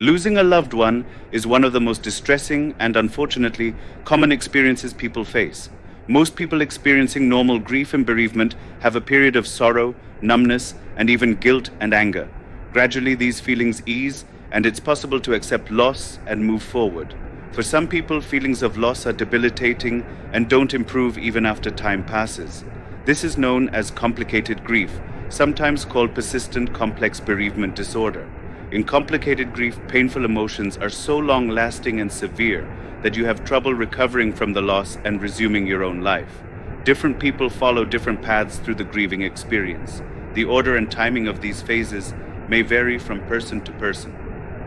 Losing a loved one is one of the most distressing and unfortunately common experiences people face. Most people experiencing normal grief and bereavement have a period of sorrow, numbness, and even guilt and anger. Gradually, these feelings ease, and it's possible to accept loss and move forward. For some people, feelings of loss are debilitating and don't improve even after time passes. This is known as complicated grief, sometimes called persistent complex bereavement disorder. In complicated grief, painful emotions are so long lasting and severe that you have trouble recovering from the loss and resuming your own life. Different people follow different paths through the grieving experience. The order and timing of these phases may vary from person to person.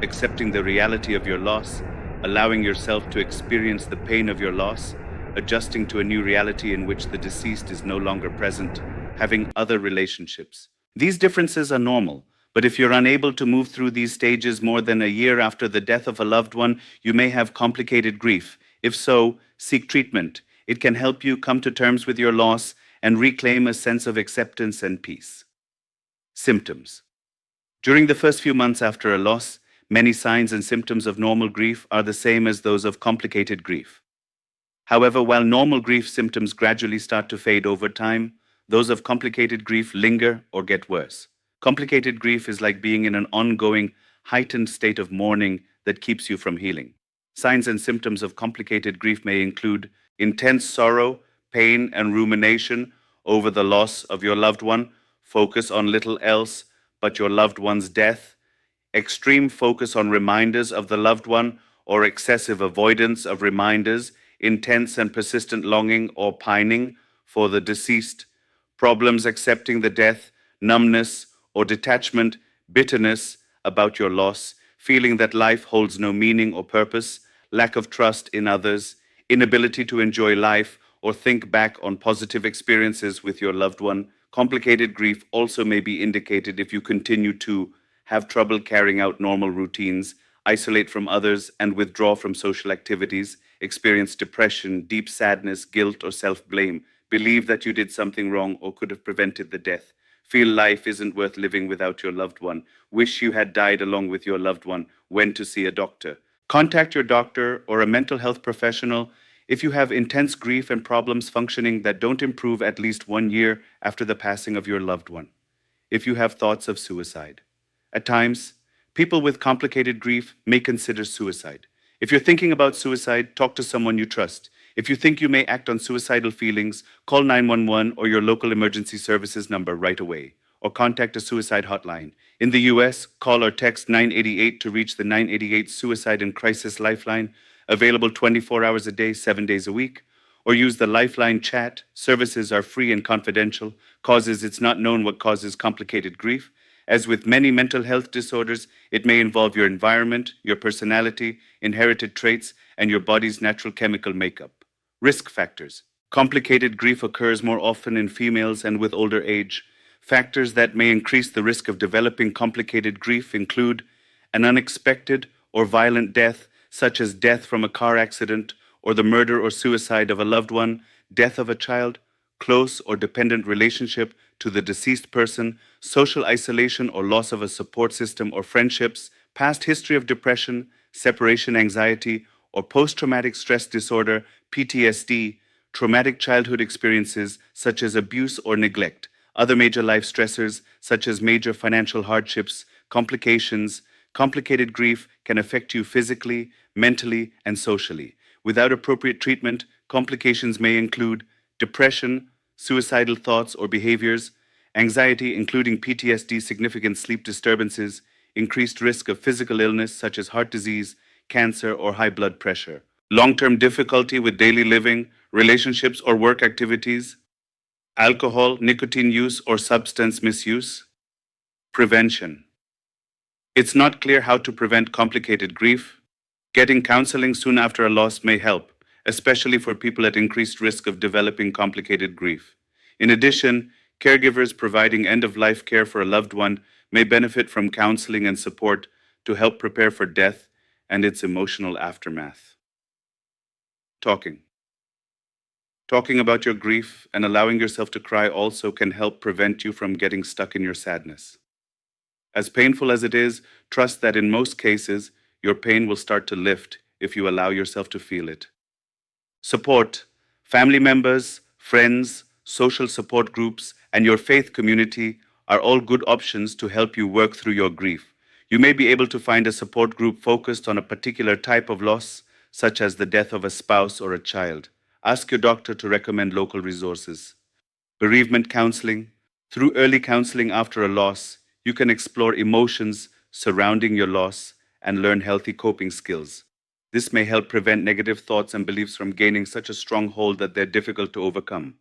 Accepting the reality of your loss, allowing yourself to experience the pain of your loss, adjusting to a new reality in which the deceased is no longer present, having other relationships. These differences are normal, but if you're unable to move through these stages more than a year after the death of a loved one, you may have complicated grief. If so, seek treatment. It can help you come to terms with your loss and reclaim a sense of acceptance and peace. Symptoms. During the first few months after a loss, many signs and symptoms of normal grief are the same as those of complicated grief. However, while normal grief symptoms gradually start to fade over time, those of complicated grief linger or get worse. Complicated grief is like being in an ongoing, heightened state of mourning that keeps you from healing. Signs and symptoms of complicated grief may include intense sorrow, pain, and rumination over the loss of your loved one, focus on little else but your loved one's death, extreme focus on reminders of the loved one or excessive avoidance of reminders, intense and persistent longing or pining for the deceased, problems accepting the death, numbness or detachment, bitterness about your loss, feeling that life holds no meaning or purpose, lack of trust in others, inability to enjoy life or think back on positive experiences with your loved one. Complicated grief also may be indicated if you continue to have trouble carrying out normal routines, isolate from others, and withdraw from social activities, experience depression, deep sadness, guilt, or self blame, believe that you did something wrong or could have prevented the death, feel life isn't worth living without your loved one, wish you had died along with your loved one, went to see a doctor. Contact your doctor or a mental health professional if you have intense grief and problems functioning that don't improve at least 1 year after the passing of your loved one. If you have thoughts of suicide. At times, people with complicated grief may consider suicide. If you're thinking about suicide, talk to someone you trust. If you think you may act on suicidal feelings, call 911 or your local emergency services number right away, or contact a suicide hotline. In the US, call or text 988 to reach the 988 Suicide and Crisis Lifeline, available 24 hours a day, 7 days a week, or use the Lifeline chat. Services are free and confidential. Causes it's not known what causes complicated grief. As with many mental health disorders, it may involve your environment, your personality, inherited traits, and your body's natural chemical makeup. Risk factors. Complicated grief occurs more often in females and with older age. Factors that may increase the risk of developing complicated grief include an unexpected or violent death, such as death from a car accident or the murder or suicide of a loved one, death of a child, close or dependent relationship to the deceased person, social isolation or loss of a support system or friendships, past history of depression, separation anxiety, or post-traumatic stress disorder, PTSD, traumatic childhood experiences such as abuse or neglect, other major life stressors such as major financial hardships, complications. Complicated grief can affect you physically, mentally, and socially. Without appropriate treatment, complications may include depression, suicidal thoughts or behaviors, anxiety including PTSD, significant sleep disturbances, increased risk of physical illness such as heart disease, cancer, or high blood pressure, long-term difficulty with daily living, relationships or work activities, alcohol, nicotine use, or substance misuse. Prevention. It's not clear how to prevent complicated grief. Getting counseling soon after a loss may help, especially for people at increased risk of developing complicated grief. In addition, caregivers providing end-of-life care for a loved one may benefit from counseling and support to help prepare for death and its emotional aftermath. Talking. Talking about your grief and allowing yourself to cry also can help prevent you from getting stuck in your sadness. As painful as it is, trust that in most cases, your pain will start to lift if you allow yourself to feel it. Support, family members, friends, social support groups, and your faith community are all good options to help you work through your grief. You may be able to find a support group focused on a particular type of loss, such as the death of a spouse or a child. Ask your doctor to recommend local resources. Bereavement counseling. Through early counseling after a loss, you can explore emotions surrounding your loss and learn healthy coping skills. This may help prevent negative thoughts and beliefs from gaining such a strong hold that they're difficult to overcome.